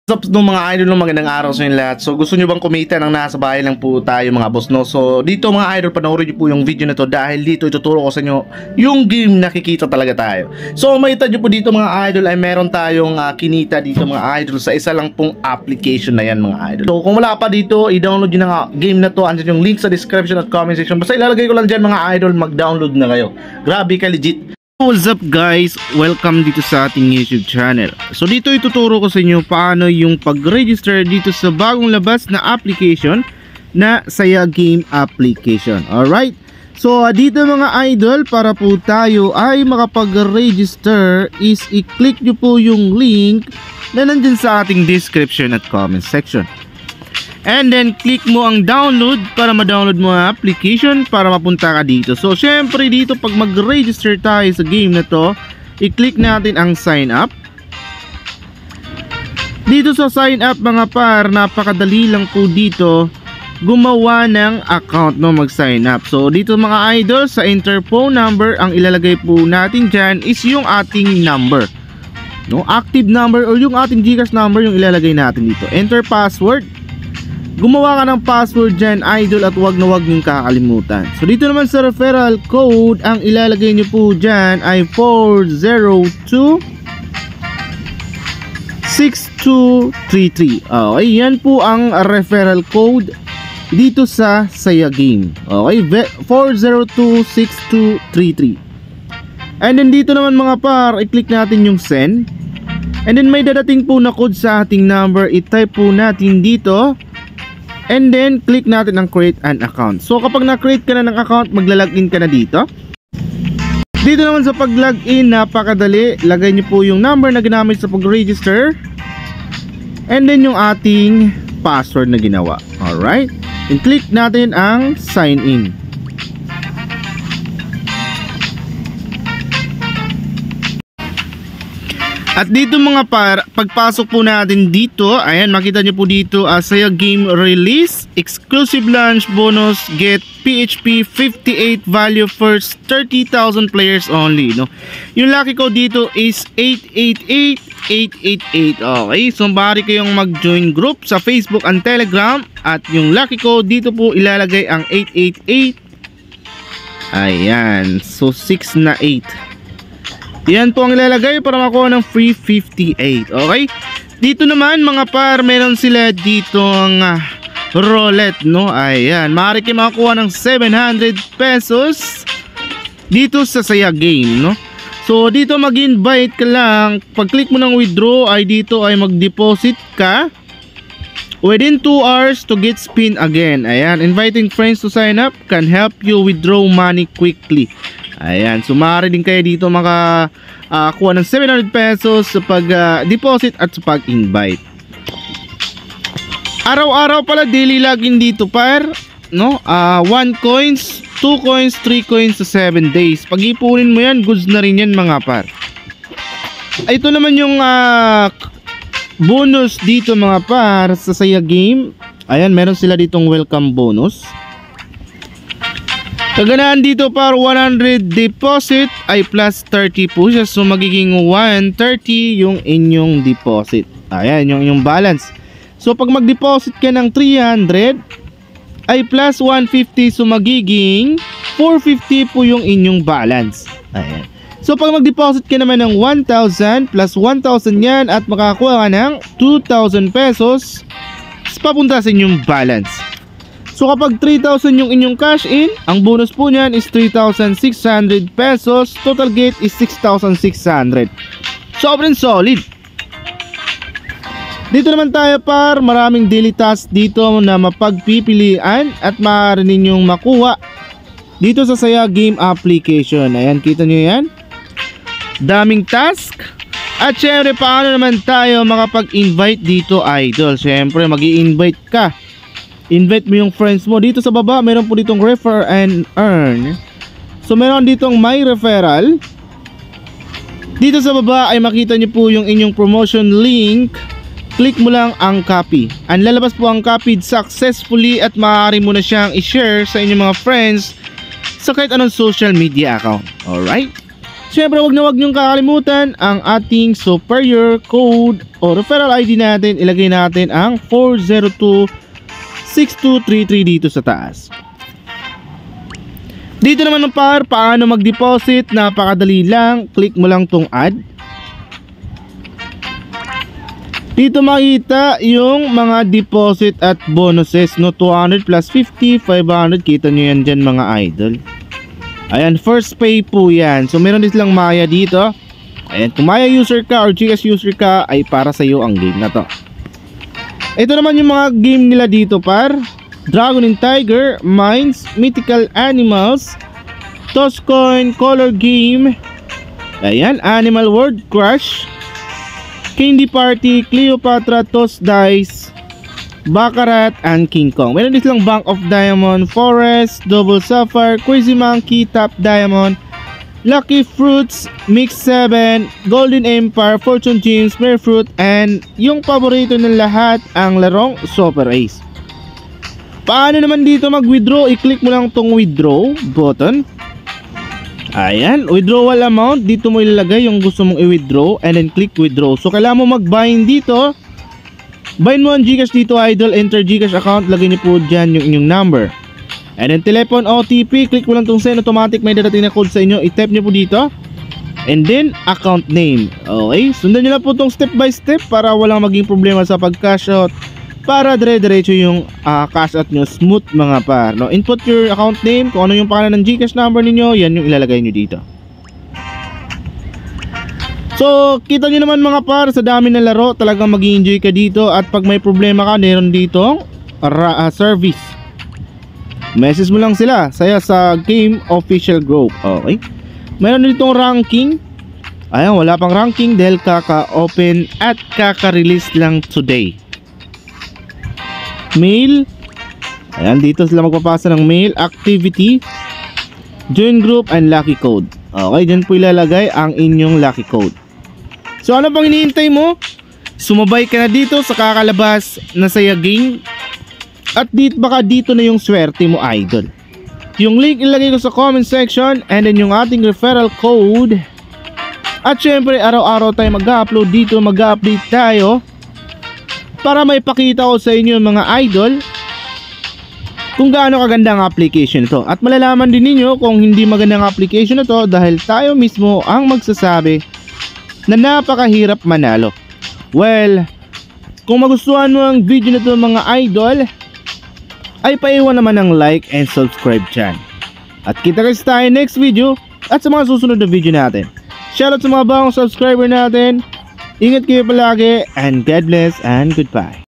What's up mga idol, magandang araw sa inyo lahat. So gusto nyo bang kumita ng nasa bahay lang po tayo mga boss, no? So dito mga idol, panoorin nyo po yung video na to dahil dito ituturo ko sa inyo yung game na kikita talaga tayo. So makita nyo po dito mga idol ay meron tayong kinita dito mga idol sa isa lang pong application na yan mga idol. So kung wala pa dito, i-download nyo na game na to. Andyan yung link sa description at comment section. Basta ilalagay ko lang dyan mga idol, mag-download na kayo. Grabe ka legit. What's up guys? Welcome dito sa ating YouTube channel. So dito ituturo ko sa inyo paano yung pag-register dito sa bagong labas na application na Saya Game application. Alright? So dito mga idol, para po tayo ay makapag-register is i-click nyo po yung link na nandyan sa ating description at comment section. And then click mo ang download para ma-download mo ang application para mapunta ka dito. So syempre dito pag mag-register tayo sa game na to, i-click natin ang sign up. Dito sa sign up mga par, napakadali lang po dito gumawa ng account, no, mag-sign up. So dito mga idol, sa enter phone number, ang ilalagay po natin dyan is yung ating number, no, active number or yung ating GCash number yung ilalagay natin dito. Enter password. Gumawa ka ng password dyan idol at wag na wag niyong kakalimutan. So dito naman sa referral code, ang ilalagay niyo po dyan ay 4026233. Okay, yan po ang referral code dito sa Saya Game. Okay, 4026233. And then dito naman mga par, i-click natin yung send. And then may dadating po na code sa ating number, i-type po natin dito. And then click natin ang create an account. So kapag na-create ka na ng account, magla-login ka na dito. Dito naman sa pag-login, napakadali. Lagay niyo po yung number na ginamit sa pag-register. And then yung ating password na ginawa. Alright? And click natin ang sign in. At dito mga par, pagpasok po natin dito, ayan, makita nyo po dito, Saya Game Release, Exclusive Launch Bonus, Get PHP 58 Value First 30,000 players only, no? Yung lucky code dito is 888888. Okay, so maaari kayong mag-join group sa Facebook and Telegram. At yung lucky code dito po ilalagay ang 888. Ayan, so 6 na 8. Yan po ang ilalagay para makuha ng free 58. Okay? Dito naman mga par, meron sila dito ang roulette, no? Ayan, maaari kayo makakuha ng 700 pesos dito sa Saya Game, no? So dito mag-invite ka lang. Pag click mo ng withdraw ay dito ay mag-deposit ka within 2 hours to get spin again. Ayan, inviting friends to sign up can help you withdraw money quickly. Ayan, so maaari din kayo dito makakuha ng 700 pesos sa pag-deposit at sa pag-invite. Araw-araw pala daily login dito par, no? 1 coins, 2 coins, 3 coins sa 7 days. Pag-ipunin mo yan, goods na rin yan mga par. Ito naman yung bonus dito mga par sa Saya Game. Ayan, meron sila ditong welcome bonus. Kaganaan dito par 100 deposit ay plus 30 po siya. So magiging 130 yung inyong deposit. Ayan yung inyong balance. So pag mag-deposit ka ng 300 ay plus 150. So magiging 450 po yung inyong balance. Ayan. So pag mag-deposit ka naman ng 1,000 plus 1,000 yan at makakuha ka ng 2,000 pesos papunta sa inyong balance. So kapag 3,000 yung inyong cash in, ang bonus po niyan is 3,600 pesos. Total get is 6,600. Sobrang solid. Dito naman tayo par, maraming daily tasks dito na mapagpipilian at maaari ninyong makuha dito sa Saya Game application. Ayan, kita nyo yan. Daming task. At syempre, paano naman tayo makapag-invite dito idol? Syempre, mag-i-invite ka. Invite mo yung friends mo. Dito sa baba, meron po ditong refer and earn. So meron ditong my referral. Dito sa baba ay makita nyo po yung inyong promotion link. Click mo lang ang copy. Ang lalabas po ang copied successfully at maaari mo na siyang i-share sa inyong mga friends sa kahit anong social media account. Alright? Siyempre, wag niyong kakalimutan ang ating superior code o referral ID natin. Ilagay natin ang 4026233 dito sa taas. Dito naman ng par, paano mag-deposit? Napakadali lang. Click mo lang tong add. Dito makita yung mga deposit at bonuses, no? 200 plus 50, 500. Kita nyo yan dyan mga idol. Ayan, first pay po yan. So meron din silang Maya dito. Ayan, kung Maya user ka or GCash user ka, ay para sa iyo ang game na to. Ito naman yung mga game nila dito par. Dragon and Tiger, Mines, Mythical Animals, Tosscoin, Color Game. Ayan, Animal World, Crush, Candy Party, Cleopatra, Toss Dice, Baccarat, and King Kong. Meron din silang Bank of Diamond, Forest, Double Sapphire, Crazy Monkey, Top Diamond, Lucky Fruits, Mix 7, Golden Empire, Fortune Gems, Rare Fruit, and yung paborito ng lahat, ang larong Super Ace. Paano naman dito mag-withdraw? I-click mo lang tong withdraw button. Ayan, withdrawal amount. Dito mo ilalagay yung gusto mong i-withdraw and then click withdraw. So kailangan mo mag-bind dito. Bind mo ang GCash dito idol. Enter GCash account. Lagay niyo po dyan yung inyong number. And then telephone OTP. Click mo lang tong send. Automatic may dadating na code sa inyo. I-type niyo po dito. And then account name. Okay, sundan niyo lang po tong step by step para walang maging problema sa pag-cash out. Para dire-diretso yung cash out nyo smooth mga par, no? Input your account name, kung ano yung pangalan ng GCash number ninyo, yan yung ilalagay nyo dito. So kita nyo naman mga par, sa dami ng laro talagang mag-enjoy ka dito. At pag may problema ka, meron dito service. Message mo lang sila sa game official group. Okay, meron ditong ranking. Ayan, wala pang ranking dahil kaka-open at kaka-release lang today. Mail. Ayan, dito sila magpapasa ng mail. Activity, join group, and lucky code. Okay, dyan po ilalagay ang inyong lucky code. So ano pang hinihintay mo? Sumabay ka na dito sa kakalabas na saya game. At baka dito na yung swerte mo idol. Yung link ilagay ko sa comment section. And then yung ating referral code. At syempre araw-araw tayo mag-upload dito, mag-update tayo para may pakita ko sa inyo mga idol kung gaano kaganda ang application ito. At malalaman din ninyo kung hindi maganda ang application ito dahil tayo mismo ang magsasabi na napakahirap manalo. Well, kung magustuhan mo ang video nito mga idol, ay paiwan naman ng like and subscribe dyan. At kita-kits tayo next video at sa mga susunod na video natin. Shoutout sa mga bagong subscriber natin. Ingat kayo palagi and God bless and goodbye.